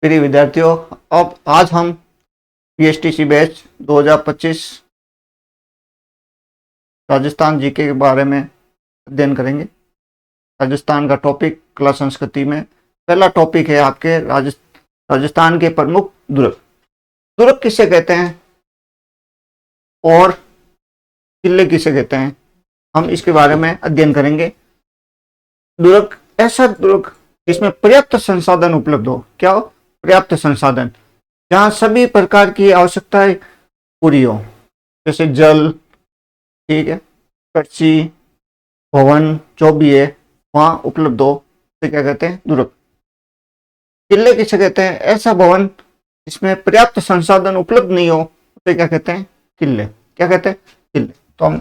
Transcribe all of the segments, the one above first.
प्रिय विद्यार्थियों, अब आज हम पीएसटीसी बैच 2025 राजस्थान जीके के बारे में अध्ययन करेंगे। राजस्थान का टॉपिक कला संस्कृति में पहला टॉपिक है आपके राजस्थान के प्रमुख दुर्ग। दुर्ग किसे कहते हैं और किले किसे कहते हैं, हम इसके बारे में अध्ययन करेंगे। दुर्ग ऐसा दुर्ग जिसमें पर्याप्त संसाधन उपलब्ध हो। क्या हो? पर्याप्त संसाधन, जहां सभी प्रकार की आवश्यकताएं पूरी हो, जैसे जल, ठीक है, कृषि, भवन, जो भी है वहां उपलब्ध हो, तो क्या कहते हैं? दुर्ग। किले किसे कहते हैं? ऐसा भवन जिसमें पर्याप्त संसाधन उपलब्ध नहीं हो, तो क्या कहते हैं? किले। क्या कहते हैं? किले। तो हम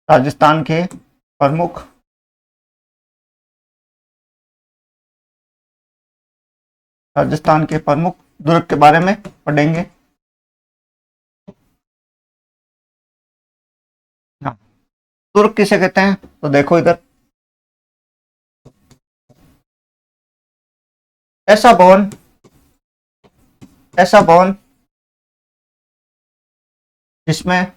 राजस्थान के प्रमुख दुर्ग के बारे में पढ़ेंगे। हाँ, दुर्ग किसे कहते हैं? तो देखो इधर, ऐसा भवन जिसमें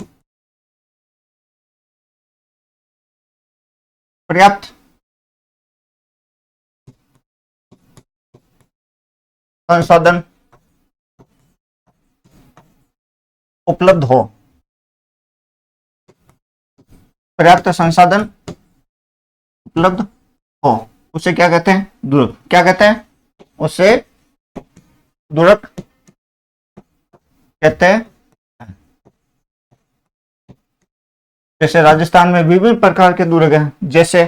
पर्याप्त संसाधन उपलब्ध हो। पर्याप्त संसाधन उपलब्ध हो, उसे क्या कहते हैं? दुर्ग। क्या कहते हैं? उसे दुर्ग कहते हैं। जैसे राजस्थान में विभिन्न प्रकार के दुर्ग हैं, जैसे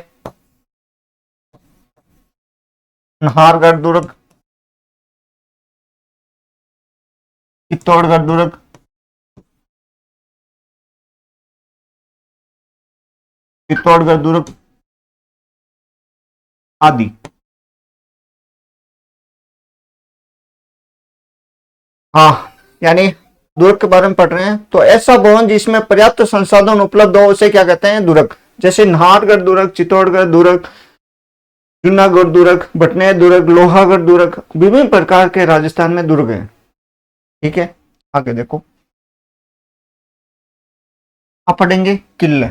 नाहरगढ़ दुर्ग, चित्तौड़गढ़ दुर्ग, आदि। हाँ, यानी दुर्ग के बारे में पढ़ रहे हैं। तो ऐसा भवन जिसमें पर्याप्त संसाधन उपलब्ध हो, उसे क्या कहते हैं? दुर्ग। जैसे नाहरगढ़ दुर्ग, चित्तौड़गढ़ दुर्ग, जूनागढ़ दुर्ग, भटनेर दुर्ग, लोहागढ़ दुर्ग, विभिन्न प्रकार के राजस्थान में दुर्ग हैं। ठीक है, आगे देखो, आप पढ़ेंगे किले।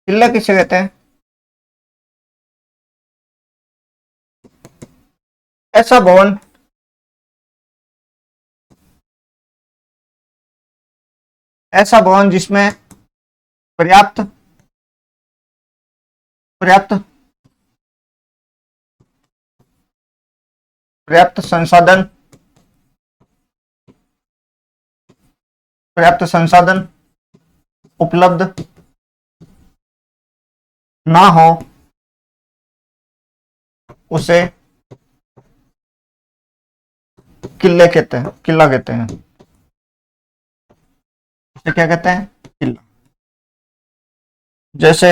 किला किसे कहते हैं? ऐसा भवन जिसमें पर्याप्त पर्याप्त संसाधन उपलब्ध ना हो, उसे किला कहते हैं। उसे क्या कहते हैं? किला। जैसे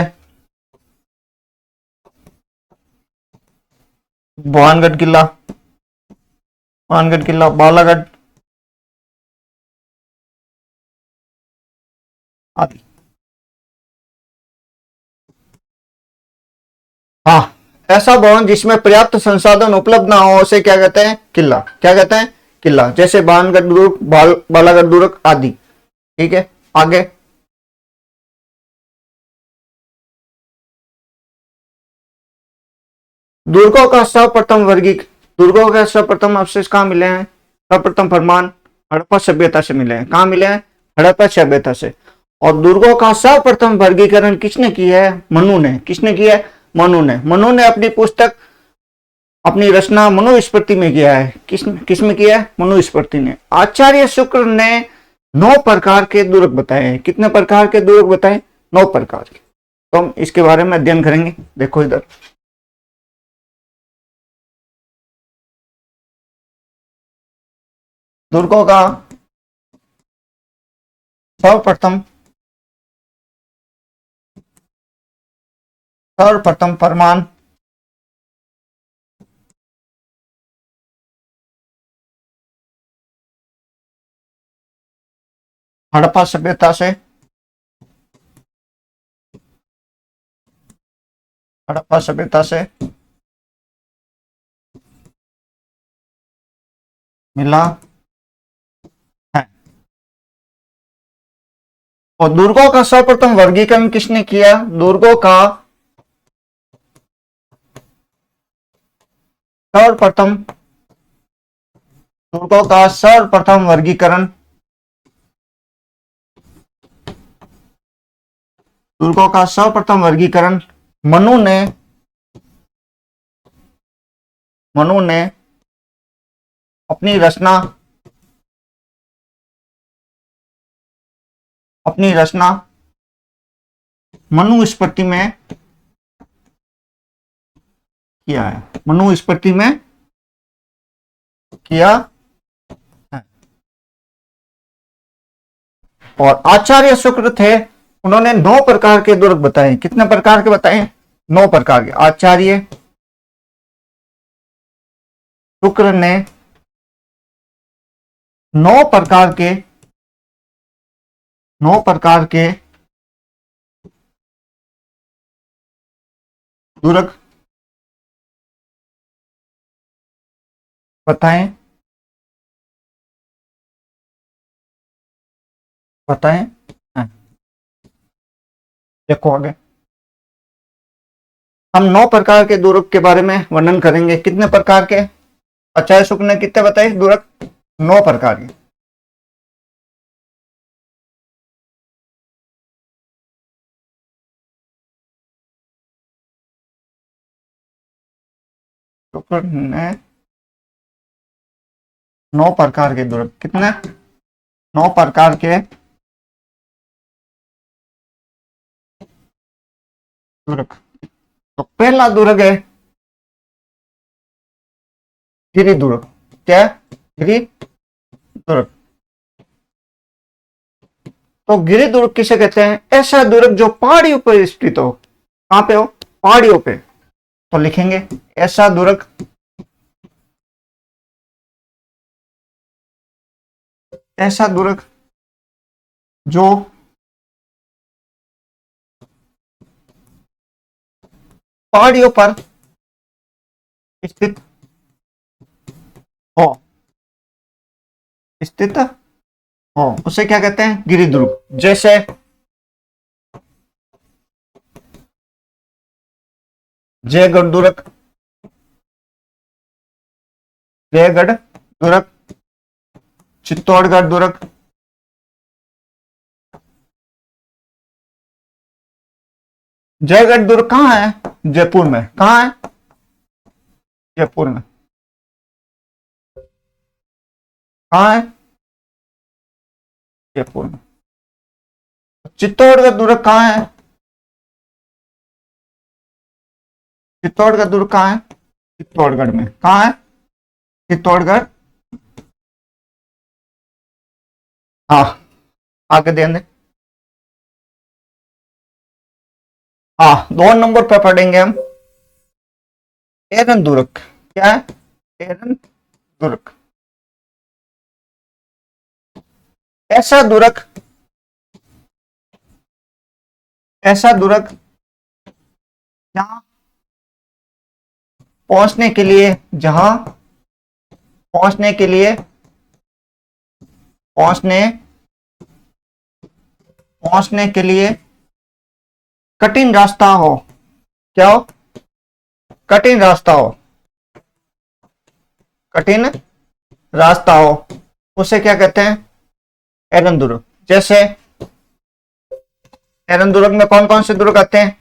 भवानगढ़ किला, बालागढ़ आदि। हाँ, ऐसा भवन जिसमें पर्याप्त संसाधन उपलब्ध ना हो, उसे क्या कहते हैं? किला। क्या कहते हैं? किला। जैसे भानगढ़ दुर्ग, बालागढ़ दुर्ग आदि। ठीक है, आगे दुर्गों का सर्वप्रथम अवशेष कहाँ मिले हैं? सर्वप्रथम फरमान हड़प्पा सभ्यता से मिले हैं। कहाँ मिले हैं? हड़प्पा सभ्यता से। और दुर्गों का सर्वप्रथम वर्गीकरण किसने किया है? मनु ने। किसने किया है? मनु ने अपनी पुस्तक, अपनी रचना मनुस्मृति में किया है। किसमें किया है? मनुस्मृति ने। आचार्य शुक्र ने 9 प्रकार के दुर्ग बताए हैं। कितने प्रकार के दुर्ग बताए? 9 प्रकार के। तो हम इसके बारे में अध्ययन करेंगे। देखो इधर, दुर्गों का सर्वप्रथम फरमान हड़प्पा सभ्यता से मिला है। और दुर्गों का सर्वप्रथम वर्गीकरण किसने किया? सर्वप्रथम दुर्गों का सर्वप्रथम वर्गीकरण दुर्गों का सर्वप्रथम वर्गीकरण मनु ने अपनी रचना मनुस्मृति में किया है। मनुस्मृति में किया है। और आचार्य शुक्र थे, उन्होंने 9 प्रकार के दुर्ग बताए। कितने प्रकार के बताए? 9 प्रकार के। आचार्य शुक्र ने 9 प्रकार के दुर्ग बताएं हैं। देखो आगे हम 9 प्रकार के दुर्ग के बारे में वर्णन करेंगे। कितने प्रकार के? आचार्य शुक्र ने कितने बताए दुर्ग? 9 प्रकार के। शुक्र ने 9 प्रकार के दुर्ग, कितने? 9 प्रकार के दुर्ग। तो पहला दुर्ग है गिरि दुर्ग। क्या? गिरि दुर्ग। तो गिरि दुर्ग किसे कहते हैं? ऐसा दुर्ग जो पहाड़ियों पर स्थित हो। कहां पे हो? पहाड़ियों पे। तो लिखेंगे ऐसा दुर्ग जो पहाड़ियों पर स्थित हो उसे क्या कहते हैं? गिरि दुर्ग। जैसे जयगढ़ दुर्ग, चित्तौड़गढ़ दुर्ग, जयगढ़ दुर्ग कहां है? जयपुर में। कहां है? जयपुर में। कहां है? जयपुर में। चित्तौड़गढ़ दुर्ग कहां है? चित्तौड़गढ़ दुर्ग कहां है? चित्तौड़गढ़ में। कहां है? चित्तौड़गढ़। हाँ, आगे देंगे। हाँ, 2 नंबर पर पढ़ेंगे हम एरन दुर्ग। क्या है? एरन दुर्ग। ऐसा दुर्ग जहां पहुंचने के लिए कठिन रास्ता हो। क्या हो? कठिन रास्ता हो उसे क्या कहते हैं? एरन दुर्ग। जैसे एरन दुर्ग में कौन कौन से दुर्ग आते हैं?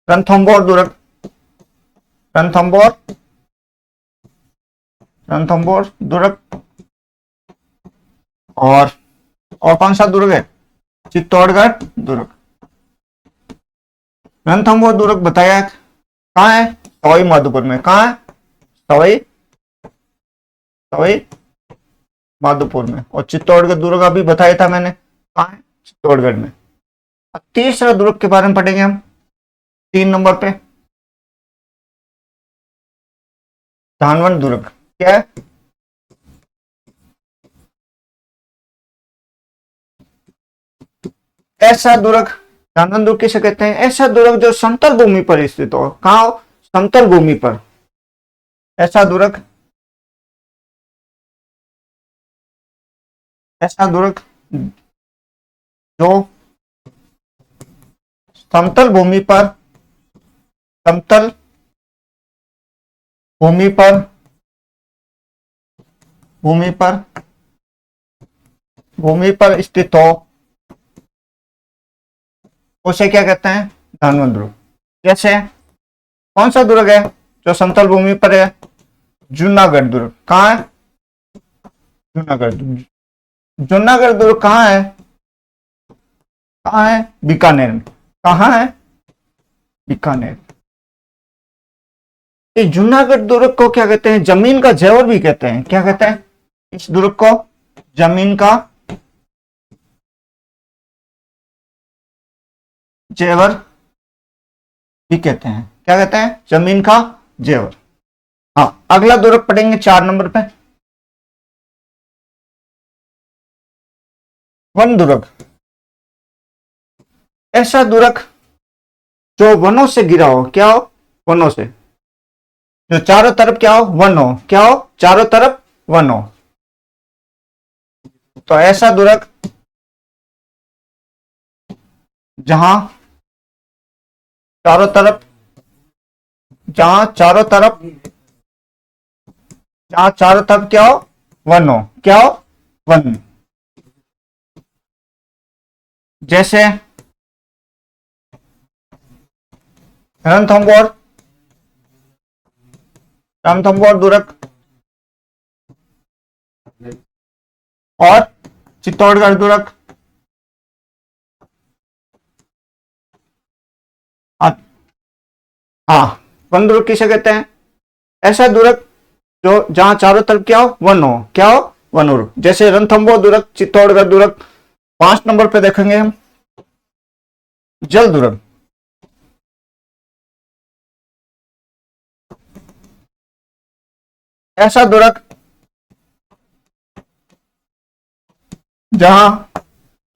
रणथंभौर दुर्ग, रणथंभौर दुर्ग। और कौन सा दुर्ग है? चित्तौड़गढ़ दुर्ग। रणथंभौर दुर्ग बताया कहां है? सवाई माधोपुर में। कहां है? सवाई माधोपुर में। और चित्तौड़गढ़ दुर्ग अभी बताया था मैंने, कहां है? चित्तौड़गढ़ में। अब तीसरा दुर्ग के बारे में पढ़ेंगे हम 3 नंबर पे, धानवंत दुर्ग। क्या है? ऐसा दुर्ग, धानवंत दुर्ग किसे कहते हैं? ऐसा दुर्ग जो समतल भूमि पर स्थित हो। कहां हो? समतल भूमि पर। ऐसा दुर्ग ऐसा दुर्ग जो समतल भूमि पर समतल भूमि पर भूमि पर भूमि पर स्थित हो, उसे क्या कहते हैं? धनवन दुर्ग। जैसे कौन सा दुर्ग है जो समतल भूमि पर है? जूनागढ़ दुर्ग। कहाँ है? जूनागढ़ दुर्ग। जूनागढ़ दुर्ग कहाँ है? कहाँ है? बीकानेर में। कहाँ है? बीकानेर। इस जूनागढ़ दुर्ग को क्या कहते हैं? जमीन का जेवर भी कहते हैं। क्या कहते हैं इस दुर्ग को? जमीन का जेवर भी कहते हैं। क्या कहते हैं? जमीन का जेवर। हाँ, अगला दुर्ग पढ़ेंगे 4 नंबर पे, वन दुर्ग। ऐसा दुर्ग जो वनों से घिरा हो। क्या हो? वनों से। जो चारों तरफ क्या हो? वन हो। क्या हो? चारों तरफ वन हो। तो ऐसा दुर्ग जहां चारों तरफ जहां चारों तरफ जहां चारों तरफ क्या हो? वन हो। क्या हो? वन। जैसे रणथंभौर रणथंभौर दुर्ग और चित्तौड़गढ़ दुर्ग। हाँ, वन दुर्ग किसे कहते हैं? ऐसा दुर्ग जो जहां चारों तरफ क्या हो? वन हो। क्या हो? वन हो। जैसे रणथंभौर दुर्ग, चित्तौड़गढ़ दुर्ग। 5 नंबर पे देखेंगे हम जल दुर्ग। ऐसा दुर्ग जहां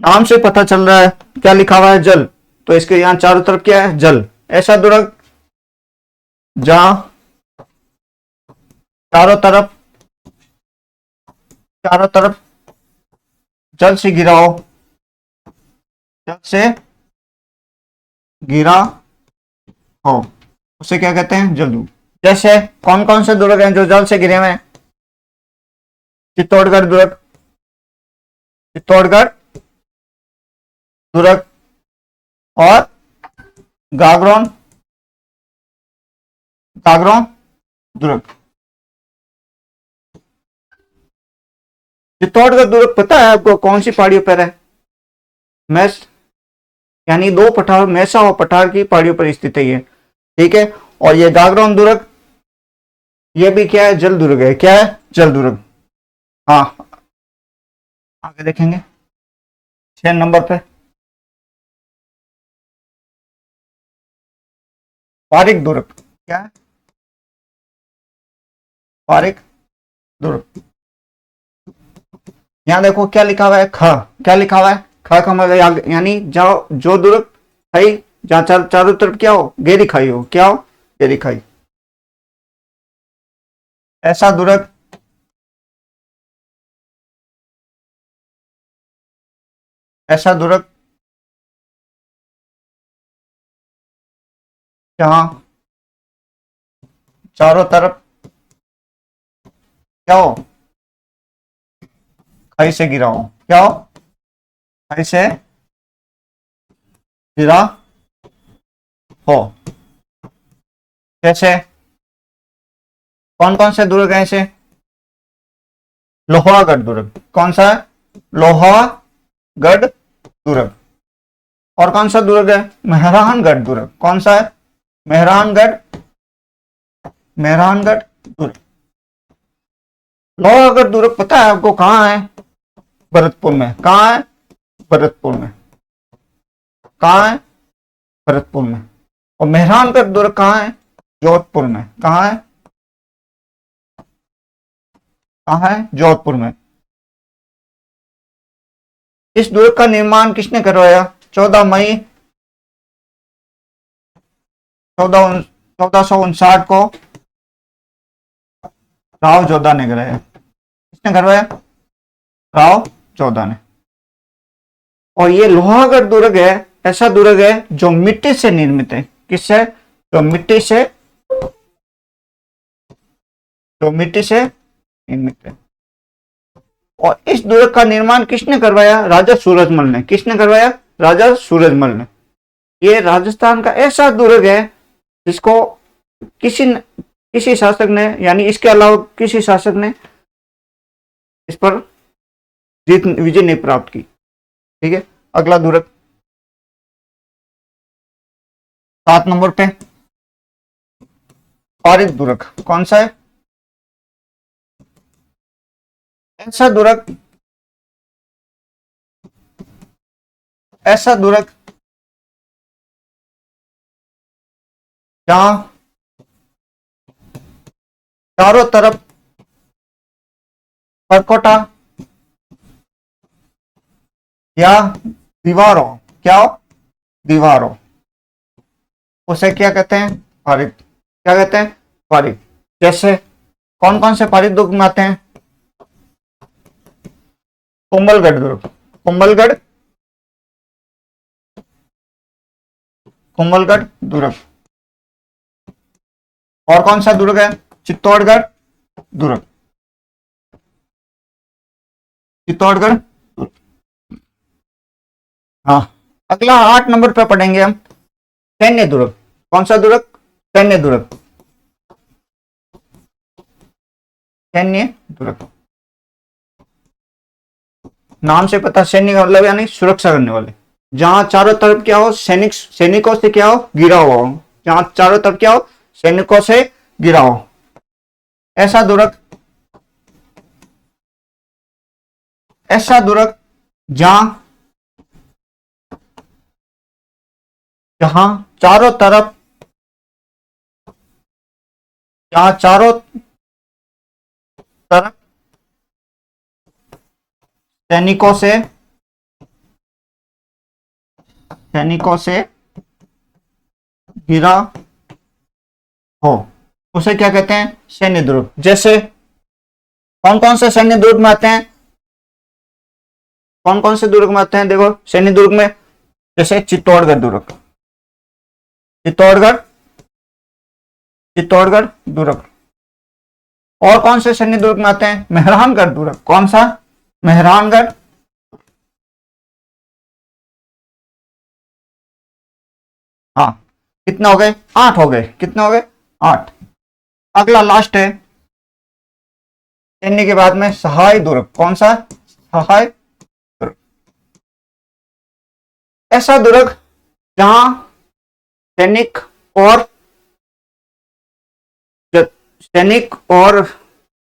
नाम से पता चल रहा है क्या लिखा हुआ है? जल। तो इसके यहां चारों तरफ क्या है? जल। ऐसा दुर्ग जहां चारों तरफ चारों तरफ जल से घिरा हो। जल से घिरा हो, उसे क्या कहते हैं? जल दुर्ग। जैसे कौन कौन से दुर्ग हैं जो जल से घिरे हुए हैं? चित्तौड़गढ़ दुर्ग, चित्तौड़गढ़ दुर्ग और गागरोन गागरोन दुर्ग। चित्तौड़गढ़ दुर्ग पता है आपको कौन सी पहाड़ियों पर है? मैस यानी 2 पठार, मैसा और पठार की पहाड़ियों पर स्थित है ये। ठीक है। और ये गागरोन दुर्ग, ये भी क्या है? जल दुर्ग है। क्या है? जल दुर्ग। हाँ, आगे देखेंगे 6 नंबर पे पारिक दुर्ग। क्या है? पारिक दुर्ग। यहाँ देखो क्या लिखा हुआ है? ख। क्या लिखा हुआ है? ख का मतलब यानी जो दुर्ग खाई जहां चारों तरफ क्या हो? गहरी खाई हो। क्या हो? गहरी खाई। ऐसा दुर्ग ऐसा दुर्ग जहां चारों तरफ क्या हो? खाई से गिरा हो। क्या हो? खाई से गिरा हो। जैसे कौन कौन से दुर्ग हैं ऐसे? लोहागढ़ दुर्ग। कौन सा है? लोहागढ़ दुर्ग। और कौन सा दुर्ग है? मेहरानगढ़ दुर्ग। कौन सा है? मेहरानगढ़ मेहरानगढ़ दुर्ग। लोहागढ़ दुर्ग पता है आपको कहाँ है? भरतपुर में। कहाँ है? भरतपुर में। कहाँ है? भरतपुर में। और मेहरानगढ़ दुर्ग कहाँ है? जोधपुर में। कहाँ है? कहाँ है? जोधपुर में। इस दुर्ग का निर्माण किसने करवाया? 14 मई 1459 को राव जोधा ने कराया। किसने करवाया? राव 14 ने। और ये लोहागढ़ दुर्ग है, ऐसा दुर्ग है जो मिट्टी से निर्मित है। किससे? तो मिट्टी से, जो मिट्टी से निर्मित है। और इस दुर्ग का निर्माण किसने करवाया? राजा सूरजमल ने। किसने करवाया? राजा सूरजमल ने। ये राजस्थान का ऐसा दुर्ग है जिसको किसी शासक ने, यानी इसके अलावा किसी शासक ने इस पर विजय नहीं प्राप्त की। ठीक है, अगला दुर्ग 7 नंबर पे पारिक दुर्ग। कौन सा है? ऐसा दुर्ग जहां चारों तरफ परकोटा या दीवारों, क्या हो? दीवारों, उसे क्या कहते हैं? पारिक। क्या कहते हैं? पारिक। जैसे कौन कौन से पारिक दुर्ग में आते हैं? कुंभलगढ़ दुर्ग, कुंभलगढ़ दुर्ग। और कौन सा दुर्ग है? चित्तौड़गढ़ दुर्ग, चित्तौड़गढ़ दुर्ग। हाँ, अगला 8 नंबर पे पढ़ेंगे हम सैन्य दुर्ग। कौन सा दुर्ग? सैन्य दुर्ग, सैन्य दुर्ग। नाम से पता, सैन्य का मतलब यानी सुरक्षा करने वाले। जहां चारों तरफ क्या हो? सैनिकों से क्या हो? घिरा हुआ हो। जहां चारों तरफ क्या हो? सैनिकों से घिरा हो, ऐसा दुर्ग। ऐसा दुर्ग जहां जहां चारों तरफ, जहां चारों तरफ सैनिकों से घिरा हो, उसे क्या कहते हैं? सैन्य दुर्ग। जैसे कौन कौन से सैन्य दुर्ग में आते हैं? कौन कौन से दुर्ग में आते हैं? देखो सैन्य दुर्ग में, जैसे चित्तौड़गढ़ दुर्ग, चित्तौड़गढ़ चित्तौड़गढ़ दुर्ग। और कौन से सैन्य दुर्ग में आते हैं? मेहरानगढ़ दुर्ग। कौन सा? मेहरानगढ़। हाँ, कितने हो गए? 8 हो गए। कितने हो गए? 8। अगला लास्ट है सैन्य के बाद में सहाय दुर्ग। कौन सा? सहाय दुर्ग। ऐसा दुर्ग जहां सैनिक और सैनिक और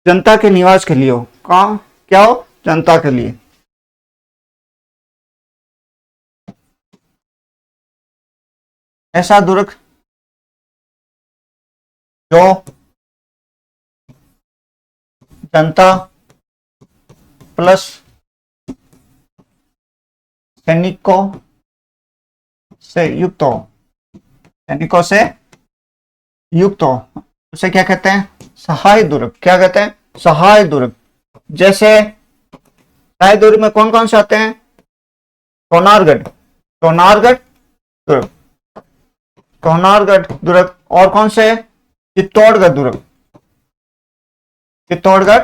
जनता के निवास के लिए हो। कहा? क्या हो? जनता के लिए। ऐसा दुर्ग जो जनता प्लस सैनिकों से युक्त हो, सैनिकों से युक्त हो, उसे क्या कहते हैं? सहाय दुर्ग। क्या कहते हैं? सहाय दुर्ग। जैसे सहाय दुर्ग में कौन कौन से आते हैं? सोनारगढ़, सोनारगढ़ दुर्ग, सोनारगढ़ दुर्ग। और कौन से? चित्तौड़गढ़ दुर्ग, चित्तौड़गढ़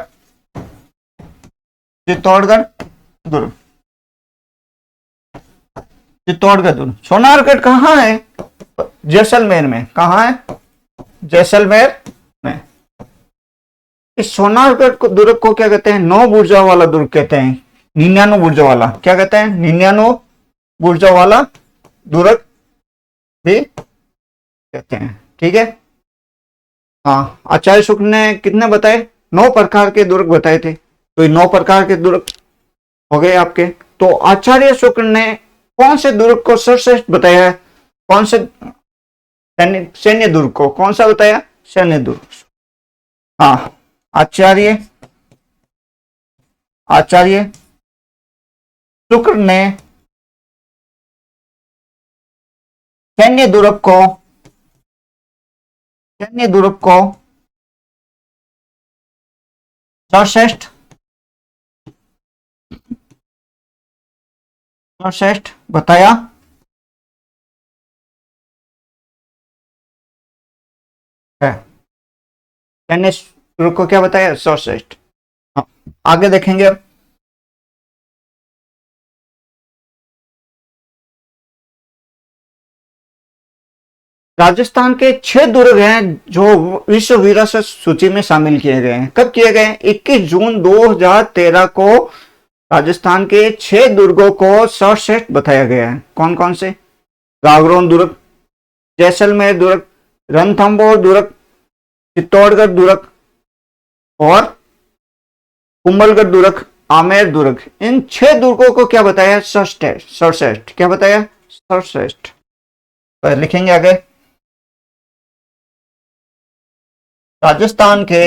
चित्तौड़गढ़ दुर्ग, चित्तौड़गढ़ दुर्ग। सोनारगढ़ कहाँ है? जैसलमेर में। कहाँ है? जैसलमेर में। इस सोनारगढ़ दुर्ग को क्या कहते हैं? 9 बुर्जा वाला दुर्ग कहते हैं। 99 बुर्जा वाला। क्या कहते हैं? 99 बुर्जा वाला दुर्ग भी कहते हैं। ठीक है। हाँ, आचार्य शुक्ल ने कितने बताए? 9 प्रकार के दुर्ग बताए थे। तो ये 9 प्रकार के दुर्ग हो गए आपके। तो आचार्य शुक्ल ने कौन से दुर्ग को सर्वश्रेष्ठ बताया है? कौन से? सैन्य दुर्ग को। कौन सा बताया? सैन्य दुर्ग। हाँ, आचार्य शुक्र ने सैन्य दुर्ग को सर्वश्रेष्ठ सर्वश्रेष्ठ बताया है। मैंने दुर्ग को क्या बताया? सर्वश्रेष्ठ। हाँ, आगे देखेंगे अब। राजस्थान के 6 दुर्ग हैं जो विश्व विरासत सूची में शामिल किए गए हैं। कब किए गए? 21 जून 2013 को राजस्थान के 6 दुर्गों को सर्वश्रेष्ठ बताया गया है। कौन कौन से? गागरोन दुर्ग, जैसलमेर दुर्ग, रणथंभौर दुर्ग, चित्तौड़गढ़ दुर्ग और कुंभलगढ़ दुर्ग, आमेर दुर्ग। इन 6 दुर्गों को क्या बताया? सर्वश्रेष्ठ। सर्वश्रेष्ठ क्या बताया? सर्वश्रेष्ठ। लिखेंगे आगे। राजस्थान के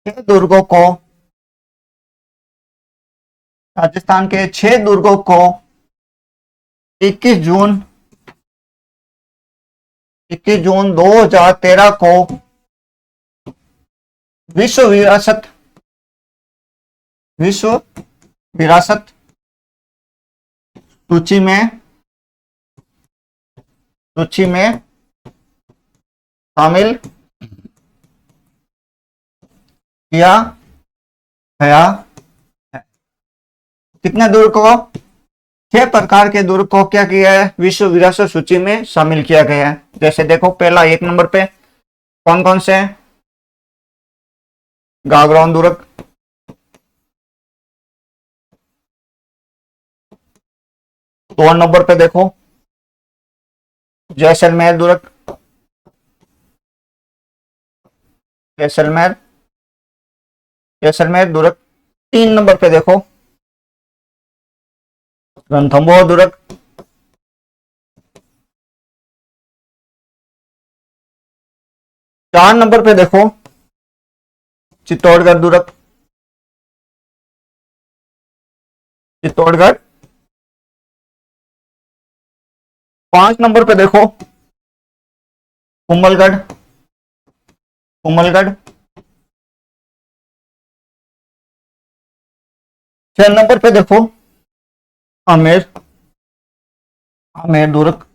6 दुर्गों को, राजस्थान के 6 दुर्गों को 21 जून 2013 को विश्व विरासत सूची में शामिल किया गया है। कितने दुर्ग को? 6 प्रकार के दुर्ग को क्या किया है? विश्व विरासत सूची में शामिल किया गया है। जैसे देखो, पहला 1 नंबर पे कौन कौन से हैं? गागरोन दुर्ग, 2 नंबर पे देखो जैसलमेर दुर्ग, जैसलमेर दुर्ग। 3 नंबर पे देखो रणथंभौर दुर्ग, 4 नंबर पे देखो चित्तौड़गढ़ दुर्ग, 5 नंबर पे देखो कुंभलगढ़, 6 नंबर पे देखो आमेर दुर्ग।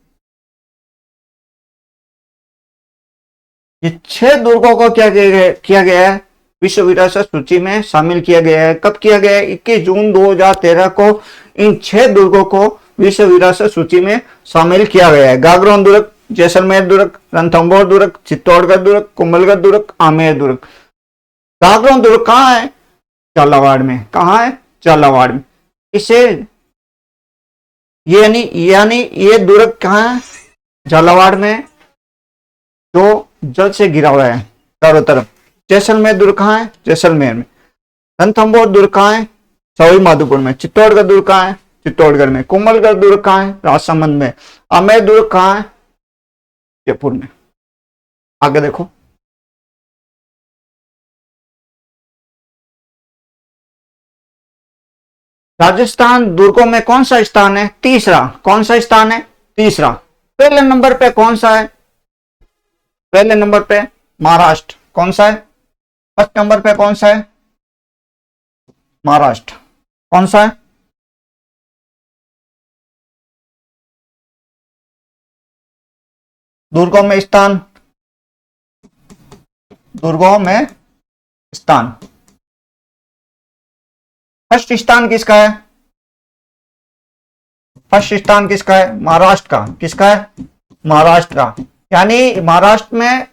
ये 6 दुर्गों को क्या किया गया है? विश्व विरासत सूची में शामिल किया गया है। कब किया गया है? 21 जून 2013 को इन 6 दुर्गों को विश्व विरासत सूची में शामिल किया गया है। गागरोन दुर्ग, जैसलमेर दुर्ग, रणथंभौर दुर्ग, चित्तौड़गढ़ दुर्ग, कुंभलगढ़ दुर्ग, आमेर दुर्ग। गागरोन दुर्ग कहाँ है? झालावाड़ में। कहाँ है? झालावाड़ में। इसे यानी ये दुर्ग कहाँ है? झालावाड़ में, जो जल से घिरा हुआ है चारों तरफ। जैसलमेर दुर्ग कहाँ है? जैसलमेर में। रणथंभौर दुर्ग कहाँ है? सवाई माधोपुर में। चित्तौड़गढ़ दुर्ग कहाँ है? चित्तौड़गढ़ में। कुंभलगढ़ दुर्ग कहाँ है? राजसमंद में। आमेर दुर्ग कहाँ है? जयपुर में। आगे देखो। राजस्थान दुर्गों में कौन सा स्थान है? तीसरा। कौन सा स्थान है? तीसरा। पहले नंबर पे कौन सा है? पहले नंबर पे महाराष्ट्र। कौन सा है? फर्स्ट नंबर पे कौन सा है? महाराष्ट्र। कौन सा है? दुर्गों में स्थान, दुर्गों में स्थान। फर्स्ट स्थान किसका है? फर्स्ट स्थान किसका है? महाराष्ट्र का। किसका है? महाराष्ट्र का। यानी महाराष्ट्र में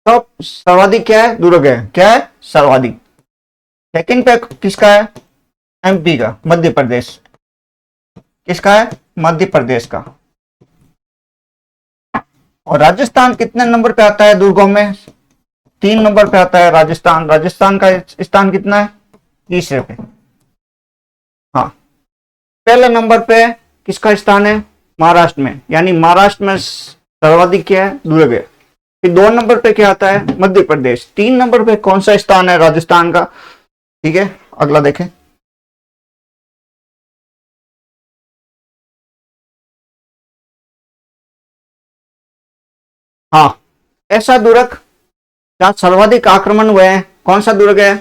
सब सर्वाधिक क्या है? दुर्ग है। क्या है? सर्वाधिक। सेकंड पे किसका है? एमपी का, मध्य प्रदेश। किसका है? मध्य प्रदेश का। और राजस्थान कितने नंबर पे आता है दुर्गों में? 3 नंबर पे आता है राजस्थान। राजस्थान का स्थान कितना है? तीसरे पे। हाँ, पहले नंबर पे किसका स्थान है? महाराष्ट्र में। यानी महाराष्ट्र में सर्वाधिक क्या है? दुर्ग है। फिर 2 नंबर पे क्या आता है? मध्य प्रदेश। 3 नंबर पे कौन सा स्थान है? राजस्थान का। ठीक है, अगला देखें। हाँ, ऐसा दुर्ग जहां सर्वाधिक आक्रमण हुए हैं, कौन सा दुर्ग है?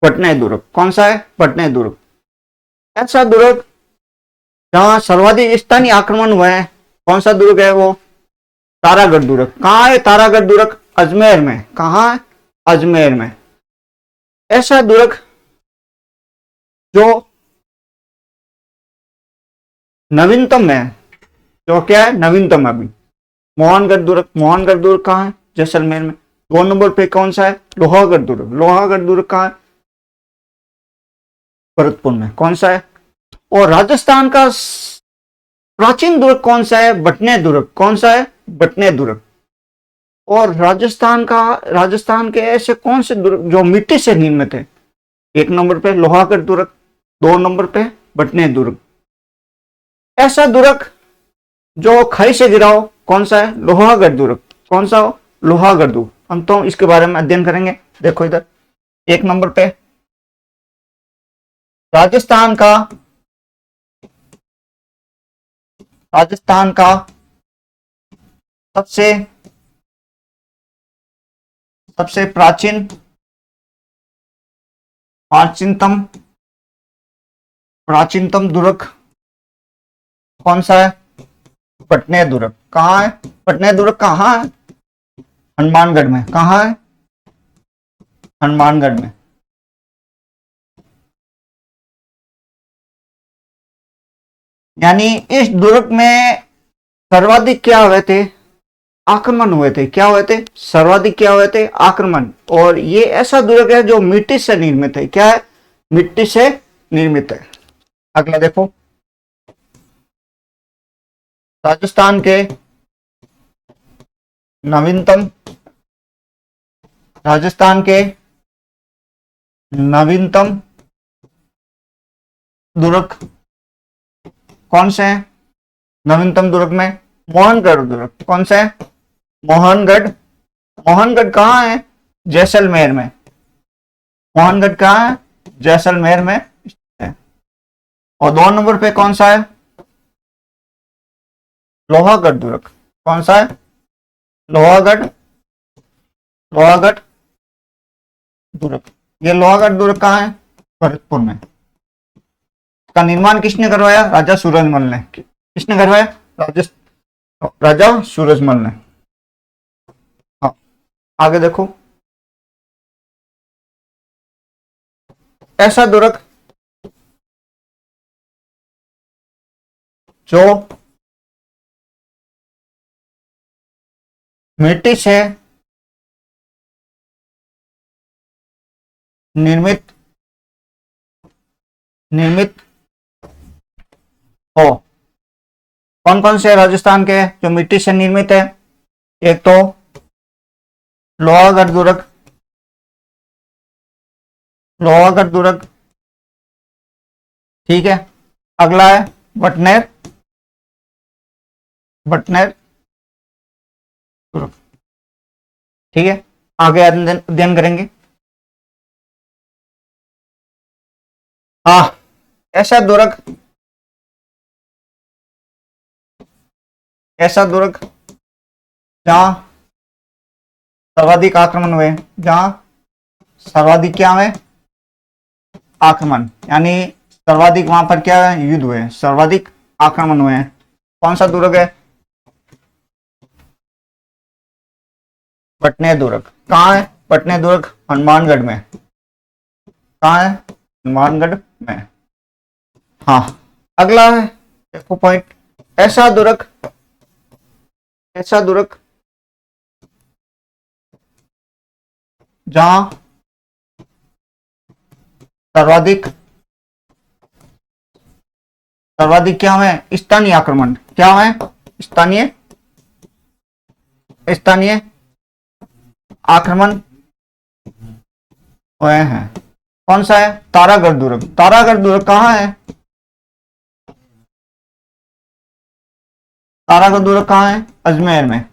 पटना दुर्ग। कौन सा है? पटना दुर्ग। ऐसा दुर्ग जहां सर्वाधिक स्थानीय आक्रमण हुए हैं, कौन सा दुर्ग है वो? तारागढ़ दुर्ग। कहां है तारागढ़ दुर्ग? अजमेर में। कहां है? अजमेर में। ऐसा दुर्ग जो नवीनतम है, जो क्या है? नवीनतम अभी। मोहनगढ़ दुर्ग। मोहनगढ़ दुर्ग कहां है? जैसलमेर में। 2 नंबर पे कौन सा है? लोहागढ़ दुर्ग। लोहागढ़ दुर्ग कहां है? भरतपुर में। कौन सा है? और राजस्थान का प्राचीन दुर्ग कौन सा है? बटने दुर्ग। कौन सा है? बटने दुर्ग। और राजस्थान के ऐसे कौन से दुर्ग जो मिट्टी से निर्मित है? 1 नंबर पे लोहागढ़ दुर्ग, 2 नंबर पे बटने दुर्ग। ऐसा दुर्ग जो खाई से गिरा हो, कौन सा है? लोहागढ़ दुर्ग। कौन सा हो? लोहागढ़ दुर्ग। हम तो इसके बारे में अध्ययन करेंगे। देखो इधर 1 नंबर पे राजस्थान का सबसे सबसे प्राचीनतम दुर्ग कौन सा है? पटने दुर्ग। कहां है? पटने दुर्ग कहां है? हनुमानगढ़ में। कहां है? हनुमानगढ़ में। यानी इस दुर्ग में सर्वाधिक क्या हुए थे? आक्रमण हुए थे। क्या हुए थे? सर्वाधिक क्या हुए थे? आक्रमण। और ये ऐसा दुर्ग है जो मिट्टी से निर्मित है। क्या है? मिट्टी से निर्मित है। अगला देखो, राजस्थान के नवीनतम राजस्थान के नवीनतम दुर्ग कौन से हैं? नवीनतम दुर्ग में मोहनगढ़ दुर्ग। कौन सा है? मोहनगढ़। मोहनगढ़ कहां है? जैसलमेर में। मोहनगढ़ कहां है? जैसलमेर में है। और 2 नंबर पे कौन सा है? लोहागढ़ दुर्ग। कौन सा है? लोहागढ़ लोहागढ़ दुर्ग। ये लोहागढ़ दुर्ग कहां है? भरतपुर में। इसका निर्माण किसने करवाया? राजा सूरजमल ने। किसने करवाया? राजा सूरजमल ने। हाँ, आगे देखो, ऐसा दुर्ग जो मिट्टी से निर्मित निर्मित हो। कौन कौन से राजस्थान के जो मिट्टी से निर्मित है? एक तो लोहागढ़ दुर्ग। लोहागढ़ दुर्ग, ठीक है। अगला है बटनेर बटनेर दुर्ग, ठीक है। आगे अध्ययन करेंगे। हाँ, ऐसा दुर्ग जहां सर्वाधिक आक्रमण हुए, जहां सर्वाधिक क्या हुए? आक्रमण। यानी सर्वाधिक वहां पर क्या है? युद्ध हुए, सर्वाधिक आक्रमण हुए हैं। कौन सा दुर्ग है? पटने दुर्ग। कहां है पटने दुर्ग? हनुमानगढ़ में। कहां है? हनुमानगढ़ में। हाँ, अगला है, देखो पॉइंट, ऐसा दुर्ग जहां सर्वाधिक सर्वाधिक क्या हुए? स्थानीय आक्रमण। क्या हुए? स्थानीय स्थानीय आक्रमण हुए हैं। कौन सा है? तारागढ़ दुर्ग। तारागढ़ दुर्ग कहां है? तारागढ़ दुर्ग कहां है? अजमेर में।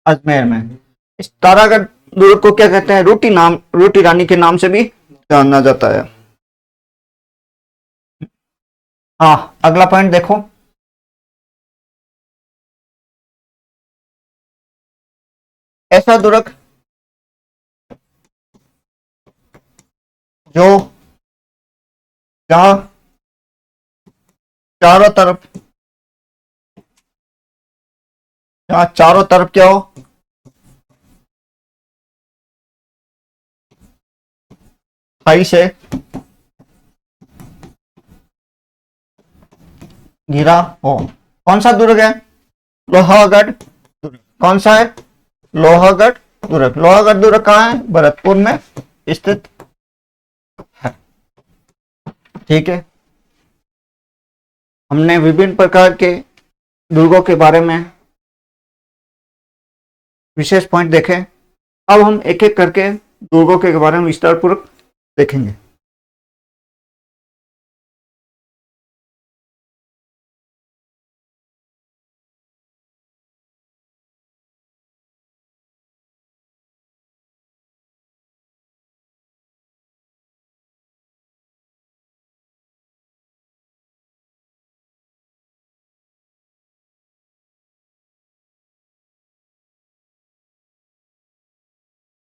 अजमेर में। इस तारागढ़ दुर्ग को क्या कहते हैं? रोटी रानी के नाम से भी जाना जाता है। हाँ, अगला पॉइंट देखो, ऐसा दुर्ग जो जहां चारों तरफ, जहां चारों तरफ क्या हो, खाई से घिरा हो। कौन सा दुर्ग है? लोहागढ़ दुर्ग। कौन सा है? लोहागढ़ दुर्ग। लोहागढ़ दुर्ग कहाँ है? भरतपुर में स्थित है। ठीक है, हमने विभिन्न प्रकार के दुर्गों के बारे में विशेष पॉइंट देखे। अब हम एक एक करके दुर्गों के बारे में विस्तार पूर्वक देखेंगे।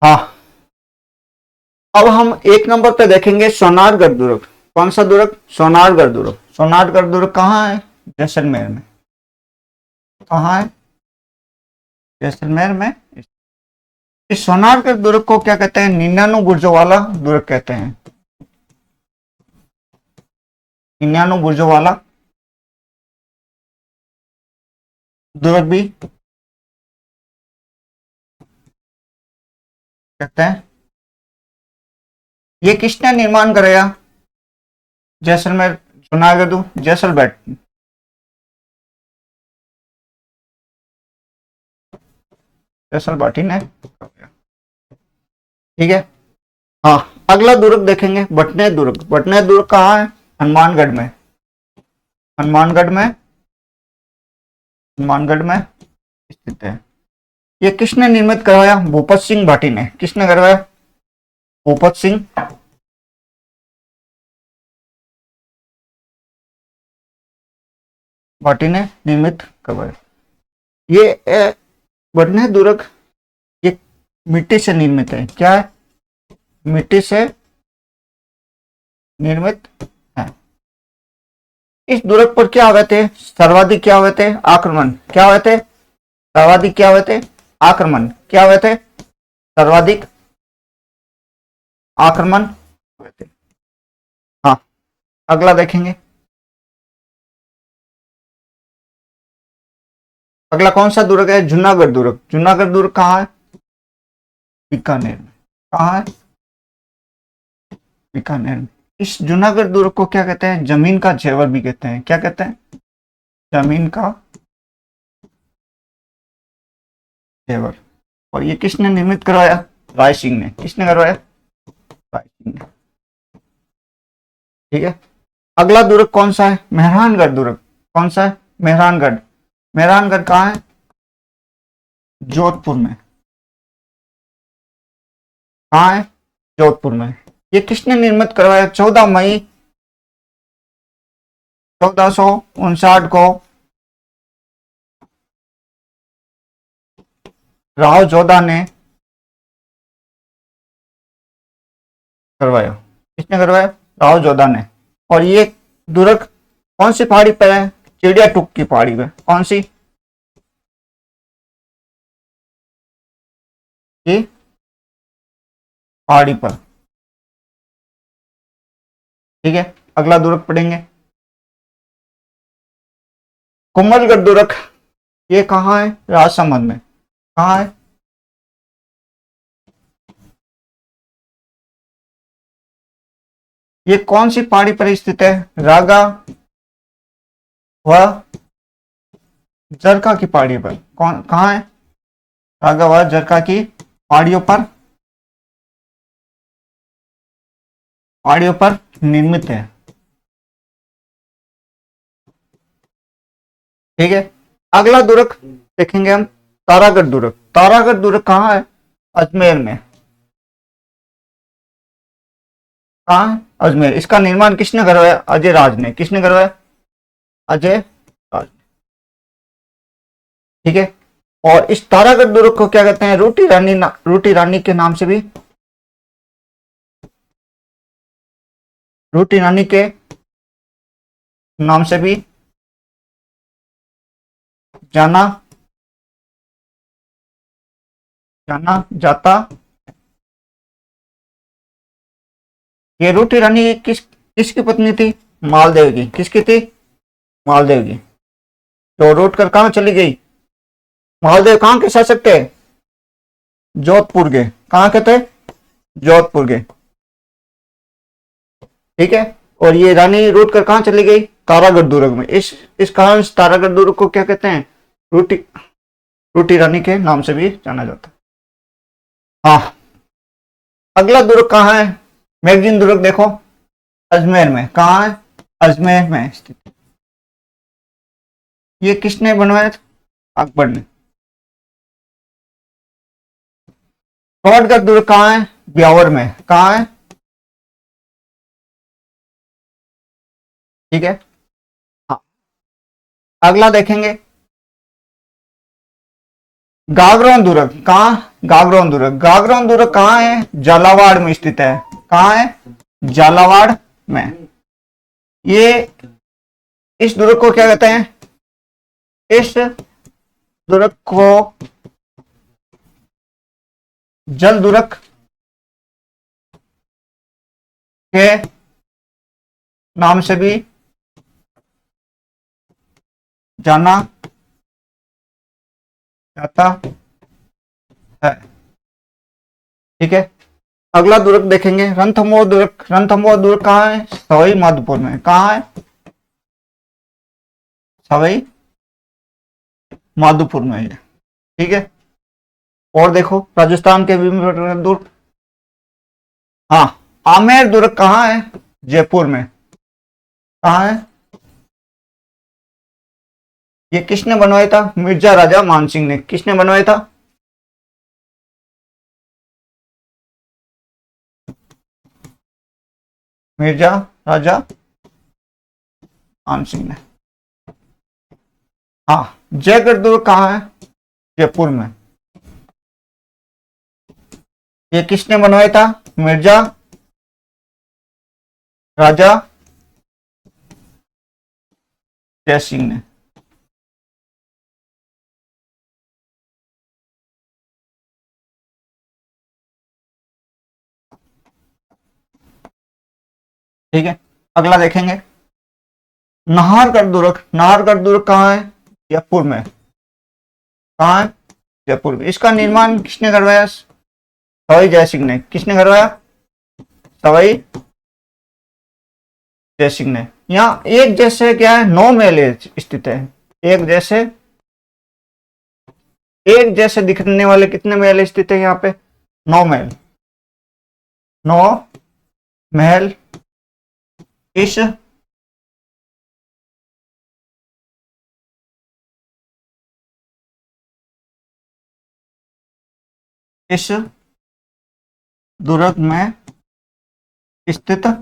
हाँ, अब हम एक नंबर पे देखेंगे सोनारगढ़ दुर्ग। कौन सा दुर्ग? सोनारगढ़ दुर्ग। सोनारगढ़ दुर्ग कहाँ है? जैसलमेर में। कहाँ है? जैसलमेर में। इस सोनारगढ़ दुर्ग को क्या कहते हैं? 99 बुर्जों वाला दुर्ग कहते हैं। 99 बुर्जों वाला दुर्ग भी कहते हैं। ये किसने निर्माण कराया? जैसलमेर सोनारगढ़ दुर्ग जैसलमेर जैसल बाटी ने। ठीक है, हाँ। अगला दुर्ग देखेंगे बटने दुर्ग। बटने दुर्ग कहाँ है? हनुमानगढ़ में। हनुमानगढ़ में, हनुमानगढ़ में स्थित है। ये किसने निर्मित करवाया? भूपत सिंह भाटी ने। किसने करवाया? भूपत सिंह भाटी ने निर्मित करवाया। ये बटने दुर्ग ये मिट्टी से निर्मित है। क्या है? मिट्टी से निर्मित है। इस दुर्ग पर क्या हुए थे? सर्वाधिक क्या हुए थे? आक्रमण। क्या हुए थे? सर्वाधिक क्या हुए थे? आक्रमण। क्या हुए थे? सर्वाधिक आक्रमण हुए थे। हाँ, अगला देखेंगे। अगला कौन सा दुर्ग है? जूनागढ़ दुर्ग। जूनागढ़ दुर्ग कहाँ है? बीकानेर में। कहाँ है? बीकानेर में। इस जूनागढ़ दुर्ग को क्या कहते हैं? जमीन का जेवर भी कहते हैं। क्या कहते हैं? जमीन का जेवर। और ये किसने निर्मित करवाया? राय सिंह ने। किसने करवाया? राय सिंह ने। ठीक है, अगला दुर्ग कौन सा है? मेहरानगढ़ दुर्ग। कौन सा है? मेहरानगढ़। मेहरानगढ़ कहाँ है? जोधपुर में। कहाँ है? जोधपुर में। ये किसने निर्मित करवाया? 14 मई 1459 को राव जोधा ने करवाया। किसने करवाया? राव जोधा ने। और ये दुर्ग कौन सी पहाड़ी पर है? चिड़िया टुक की पहाड़ी पे। कौन सी? ये पहाड़ी पर। ठीक है, अगला दुर्ग पढ़ेंगे कुंभलगढ़ दुर्ग। ये कहाँ है? राजसमंद में। कहाँ है? ये कौन सी पहाड़ी पर स्थित है? रागा व जरका की पहाड़ी पर। कौन कहाँ है? रागा व जरका की पहाड़ियों पर निर्मित है। ठीक है, अगला दुर्ग देखेंगे हम तारागढ़ दुर्ग। तारागढ़ दुर्ग कहाँ है? अजमेर में। कहाँ है? अजमेर। इसका निर्माण किसने करवाया? अजय राज ने। किसने करवाया? अजय राज। ठीक है, और इस तारागढ़ दुर्ग को क्या कहते हैं? रोटी रानी के नाम से भी रूटी रानी के नाम से भी जाना जाना जाता। ये रूटी रानी किसकी पत्नी थी? मालदेव की। किसकी थी? मालदेव की। तो रूट कर कहां चली गई? मालदेव कहां के शासक थे? जोधपुर के। कहां के थे? जोधपुर के। ठीक है। और ये रानी रूट कर कहां चली गई? तारागढ़ दुर्ग में। इस कारण तारागढ़ दुर्ग को क्या कहते हैं? रूटी रूटी रानी के नाम से भी जाना जाता है। हाँ, अगला दुर्ग कहाँ है? मैगजीन दुर्ग देखो, अजमेर में। कहाँ है? अजमेर में स्थित। ये किसने बनवाया था? अकबर ने। फतेहगढ़ दुर्ग कहाँ है? ब्यावर में। कहाँ है? ठीक है। हाँ, अगला देखेंगे, गागरोन दुर्ग। कहाँ? गागरोन दुर्ग। गागरोन दुर्ग कहाँ है? झालावाड़ में स्थित है। कहाँ है? झालावाड़ में। ये इस दुर्ग को क्या कहते हैं? इस दुर्ग को जल दुर्ग के नाम से भी जाना जाता है। ठीक है। अगला दुर्ग देखेंगे, रणथंभौर दुर्ग। रणथंभौर दुर्ग कहाँ है? सवाई माधोपुर में। कहाँ है? सवाई माधोपुर में है। ठीक है। और देखो, राजस्थान के विभिन्न दुर्ग। हाँ, आमेर दुर्ग कहाँ है? जयपुर में। कहाँ है? ये किसने बनवाया था? मिर्जा राजा मानसिंह ने। किसने बनवाया था? मिर्जा राजा मानसिंह ने। हाँ, जयगढ़ दुर्ग कहाँ है? जयपुर में। ये किसने बनवाया था? मिर्जा राजा जय सिंह ने। ठीक है। अगला देखेंगे, नाहरगढ़ दुर्ग। नाहरगढ़ दुर्ग कहाँ है? जयपुर में। कहाँ है? जयपुर में। इसका निर्माण किसने करवाया? सवाई जय सिंह ने। किसने करवाया? सवाई जय सिंह ने। यहाँ एक जैसे क्या है? 9 महल स्थित है। एक जैसे एक जैसे दिखने वाले कितने महल स्थित है यहाँ पे? 9 महल। 9 महल इस इस दुर्ग में स्थित है।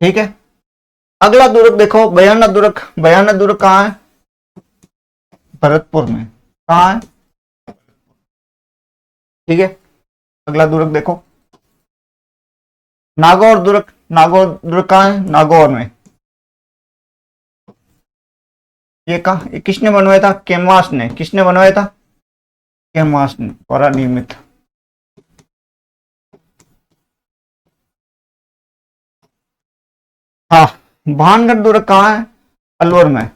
ठीक है। अगला दुर्ग देखो, बयाना दुर्ग। बयाना दुर्ग कहाँ है? भरतपुर में। कहाँ है? ठीक है। अगला दुर्ग देखो, नागौर दुर्ग। नागौर दुर्ग कहाँ है? नागौर में। ये किसने बनवाया था? कैनवास ने। किसने बनवाया था? कैनवास ने द्वारा निर्मित। हाँ, भानगढ़ दुर्ग कहाँ है? अलवर में।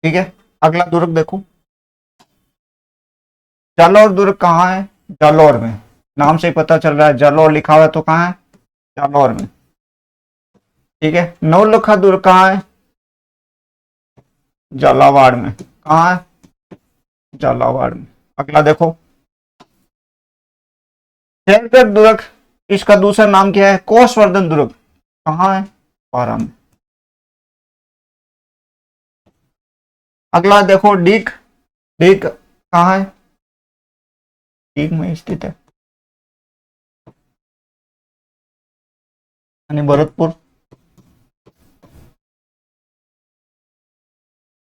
ठीक है। अगला दुर्ग देखो, जालौर दुर्ग कहाँ है? जालौर में। नाम से ही पता चल रहा है, जालौर लिखा हुआ है तो कहाँ है? जालौर में। ठीक है। नौलखा दुर्ग कहाँ है? झालावाड़ में। कहाँ है? झालावाड़ में। अगला देखो, शेरगढ़ दुर्ग। इसका दूसरा नाम क्या है? कोसवर्धन दुर्ग। कहाँ है? पारा में। अगला देखो, डीग। डीग कहाँ है? डीग में स्थित है, यानी भरतपुर।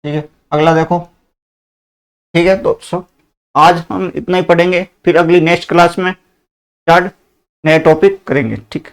ठीक है। अगला देखो। ठीक है दोस्तों, आज हम इतना ही पढ़ेंगे, फिर अगली नेक्स्ट क्लास में स्टार्ट नए टॉपिक करेंगे। ठीक।